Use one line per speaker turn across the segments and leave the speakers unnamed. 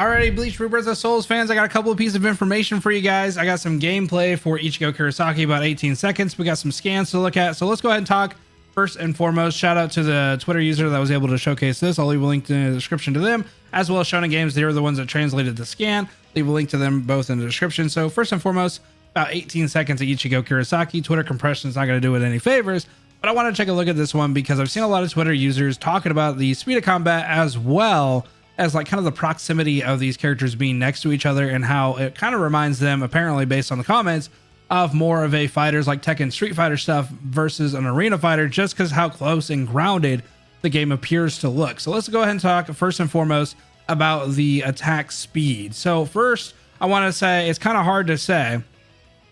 Alrighty, Bleach Rebirth of Souls fans, I got a couple of pieces of information for you guys. I got some gameplay for Ichigo Kurosaki, about 18 seconds. We got some scans to look at. So let's go ahead and talk. First and foremost, shout out to the Twitter user that was able to showcase this. I'll leave a link in the description to them, as well as Shonen Games. They're the ones that translated the scan. Leave a link to them both in the description. So first and foremost, about 18 seconds of Ichigo Kurosaki. Twitter compression is not going to do it any favors, but I want to take a look at this one because I've seen a lot of Twitter users talking about the speed of combat as well as like kind of the proximity of these characters being next to each other and how it kind of reminds them, apparently based on the comments, of more of a fighters like Tekken Street Fighter stuff versus an arena fighter, just because how close and grounded the game appears to look. So let's go ahead and talk first and foremost about the attack speed. So first, I want to say it's kind of hard to say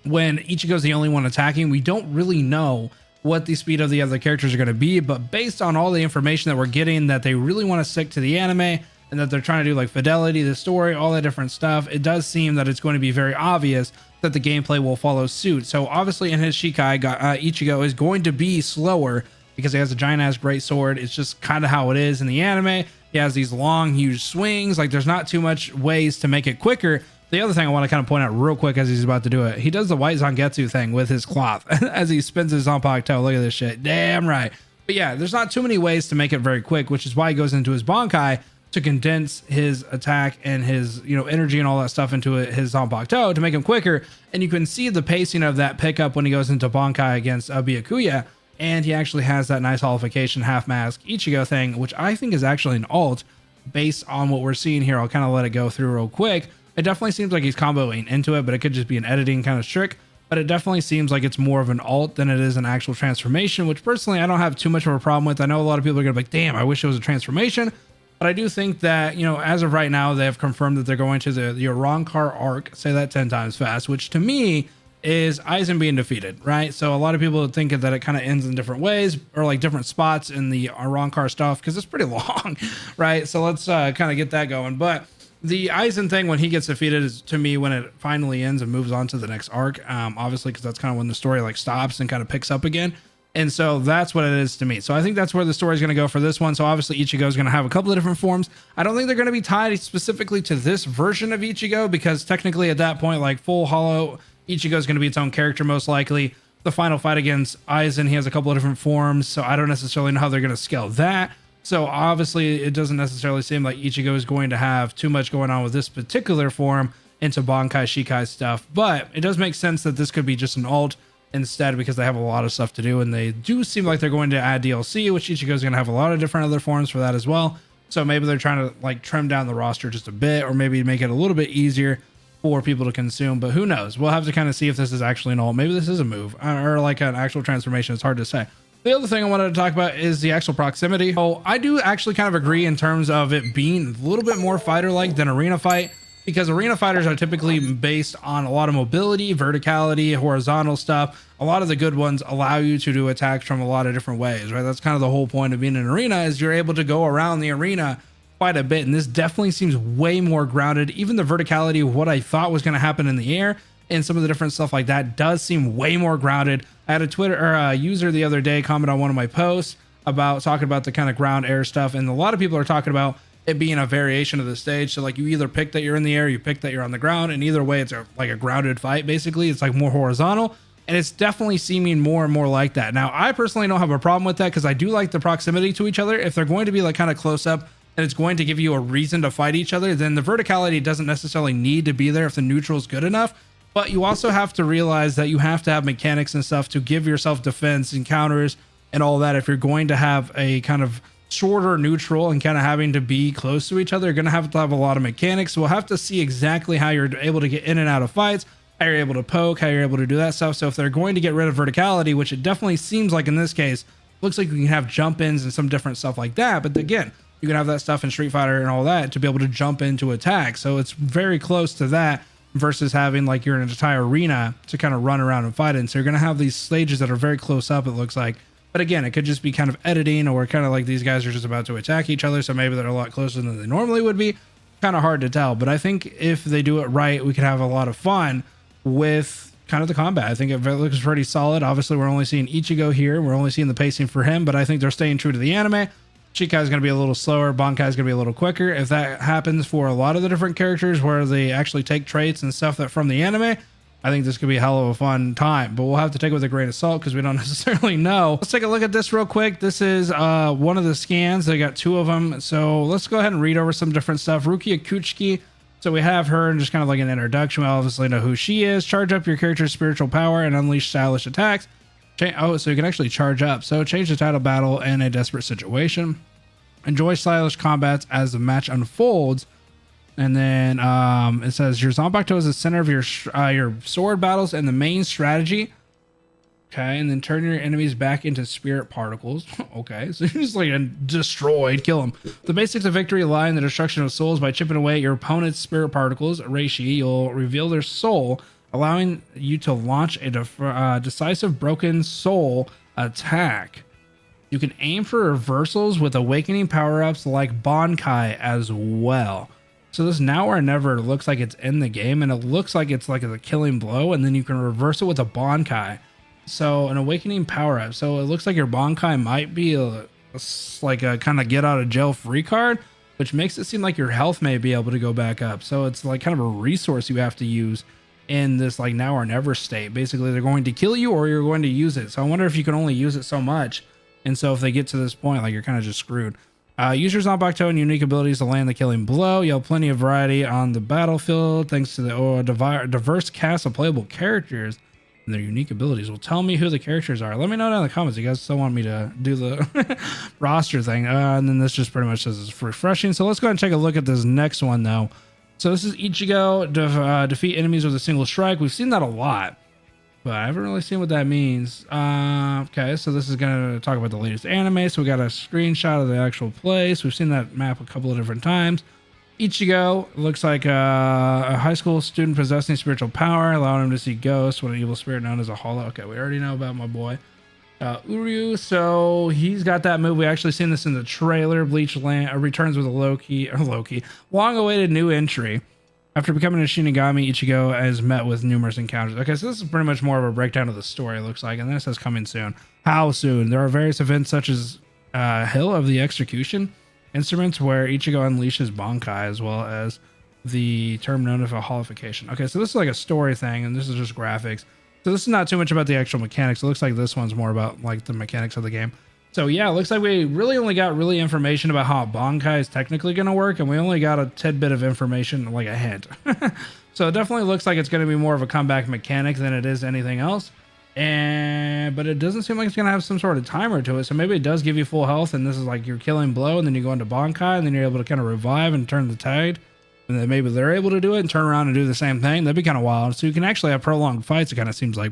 when Ichigo's the only one attacking. We don't really know what the speed of the other characters are going to be, but based on all the information that we're getting, that they really want to stick to the anime and that they're trying to do like fidelity, the story, all that different stuff, it does seem that it's going to be very obvious that the gameplay will follow suit. So obviously in his Shikai, Ichigo is going to be slower because he has a giant ass great sword. It's just kind of how it is in the anime. He has these long, huge swings. Like there's not too much ways to make it quicker. The other thing I want to kind of point out real quick as he's about to do it, he does the white Zangetsu thing with his cloth as he spins his Zanpakuto. Look at this shit. Damn right. But yeah, there's not too many ways to make it very quick, which is why he goes into his Bankai to condense his attack and his, energy and all that stuff into his Zanpakuto to make him quicker. And you can see the pacing of that pickup when he goes into Bankai against Byakuya. And he actually has that nice holification half mask Ichigo thing, which I think is actually an alt based on what we're seeing here. I'll kind of let it go through real quick. It definitely seems like he's comboing into it, but it could just be an editing kind of trick. But it definitely seems like it's more of an alt than it is an actual transformation, which personally I don't have too much of a problem with. I know a lot of people are going to be like, damn, I wish it was a transformation. But I do think that, as of right now, they have confirmed that they're going to the Arrancar arc, say that 10 times fast, which to me is Aizen being defeated, right? So a lot of people think that it kind of ends in different ways or like different spots in the Arrancar stuff because it's pretty long, right? So let's kind of get that going. But the Aizen thing, when he gets defeated, is to me when it finally ends and moves on to the next arc, obviously, because that's kind of when the story like stops and kind of picks up again. And so that's what it is to me. So I think that's where the story is going to go for this one. So obviously Ichigo is going to have a couple of different forms. I don't think they're going to be tied specifically to this version of Ichigo because technically at that point, like full hollow, Ichigo is going to be its own character most likely. The final fight against Aizen, he has a couple of different forms. So I don't necessarily know how they're going to scale that. So obviously it doesn't necessarily seem like Ichigo is going to have too much going on with this particular form into Bankai Shikai stuff. But it does make sense that this could be just an alt instead because they have a lot of stuff to do and they do seem like they're going to add DLC, which Ichigo is going to have a lot of different other forms for that as well. So maybe they're trying to like trim down the roster just a bit or maybe make it a little bit easier for people to consume, but who knows? We'll have to kind of see if this is actually an alt. Maybe this is a move or like an actual transformation. It's hard to say. The other thing I wanted to talk about is the actual proximity. So I do actually kind of agree in terms of it being a little bit more fighter-like than arena fight, because arena fighters are typically based on a lot of mobility, verticality, horizontal stuff. A lot of the good ones allow you to do attacks from a lot of different ways, right? That's kind of the whole point of being an arena, is you're able to go around the arena quite a bit. And this definitely seems way more grounded. Even the verticality of what I thought was going to happen in the air and some of the different stuff like that does seem way more grounded. I had a Twitter or a user the other day comment on one of my posts about talking about the kind of ground air stuff. And a lot of people are talking about it being a variation of the stage. So like you either pick that you're in the air, you pick that you're on the ground, and either way it's like a grounded fight. Basically, it's like more horizontal, and it's definitely seeming more and more like that. Now, I personally don't have a problem with that because I do like the proximity to each other. If they're going to be like kind of close up and it's going to give you a reason to fight each other, then the verticality doesn't necessarily need to be there if the neutral is good enough. But you also have to realize that you have to have mechanics and stuff to give yourself defense and counters and all that. If you're going to have a kind of shorter neutral and kind of having to be close to each other, you're going to have a lot of mechanics. So we'll have to see exactly how you're able to get in and out of fights, how you're able to poke, how you're able to do that stuff. So if they're going to get rid of verticality, which it definitely seems like in this case, looks like you can have jump ins and some different stuff like that. But again, you can have that stuff in Street Fighter and all that to be able to jump into attack. So it's very close to that versus having like you're in an entire arena to kind of run around and fight in. So you're going to have these stages that are very close up, it looks like. But again, it could just be kind of editing, or kind of like these guys are just about to attack each other. So maybe they're a lot closer than they normally would be. Kind of hard to tell. But I think if they do it right, we could have a lot of fun with kind of the combat. I think it looks pretty solid. Obviously, we're only seeing Ichigo here. We're only seeing the pacing for him, but I think they're staying true to the anime. Shikai is going to be a little slower. Bankai is going to be a little quicker. If that happens for a lot of the different characters where they actually take traits and stuff that from the anime, I think this could be a hell of a fun time, but we'll have to take it with a grain of salt because we don't necessarily know. Let's take a look at this real quick. This is one of the scans. They got 2 of them. So let's go ahead and read over some different stuff. Rukia Kuchiki. So we have her and just kind of like an introduction. We obviously know who she is. Charge up your character's spiritual power and unleash stylish attacks. Oh, so you can actually charge up. So change the title battle in a desperate situation. Enjoy stylish combats as the match unfolds. And then it says your Zanpakuto is the center of your sword battles and the main strategy. Okay, and then turn your enemies back into spirit particles. Okay, so you're just like destroyed, kill them. The basics of victory lie in the destruction of souls. By chipping away at your opponent's spirit particles, Reishi, you'll reveal their soul, allowing you to launch a decisive broken soul attack. You can aim for reversals with awakening power-ups like Bankai as well. So this now or never looks like it's in the game, and it looks like it's like a killing blow, and then you can reverse it with a Bankai. So an awakening power-up. So it looks like your Bankai might be like a kind of get out of jail free card, which makes it seem like your health may be able to go back up. So it's like kind of a resource you have to use in this like now or never state. Basically, they're going to kill you or you're going to use it. So I wonder if you can only use it so much. And so if they get to this point, like you're kind of just screwed. Use your Zanpakuto and unique abilities to land the killing blow. You have plenty of variety on the battlefield thanks to the diverse cast of playable characters and their unique abilities. Well, tell me who the characters are. Let me know down in the comments. You guys still want me to do the roster thing. And then this just pretty much says it's refreshing. So let's go ahead and take a look at this next one though. So this is Ichigo, defeat enemies with a single strike. We've seen that a lot, but I haven't really seen what that means. Okay, so this is going to talk about the latest anime. So we got a screenshot of the actual place. We've seen that map a couple of different times. Ichigo looks like a high school student possessing spiritual power, allowing him to see ghosts when an evil spirit known as a hollow. Okay, we already know about my boy. Uryu, so he's got that move. We actually seen this in the trailer. Bleach returns with a long-awaited new entry. After becoming a Shinigami, Ichigo has met with numerous encounters. Okay, so this is pretty much more of a breakdown of the story, it looks like. And then it says coming soon. How soon? There are various events such as Hill of the Execution instruments where Ichigo unleashes Bankai, as well as the term known as a holification. Okay, so this is like a story thing, and this is just graphics. So this is not too much about the actual mechanics. It looks like this one's more about like the mechanics of the game. So yeah, it looks like we really only got information about how Bankai is technically going to work, and we only got a tidbit of information, like a hint. So it definitely looks like it's going to be more of a comeback mechanic than it is anything else. But it doesn't seem like it's going to have some sort of timer to it. So maybe it does give you full health, and this is like your killing blow, and then you go into Bankai, and then you're able to kind of revive and turn the tide. And then maybe they're able to do it and turn around and do the same thing. That'd be kind of wild. So you can actually have prolonged fights, it kind of seems like.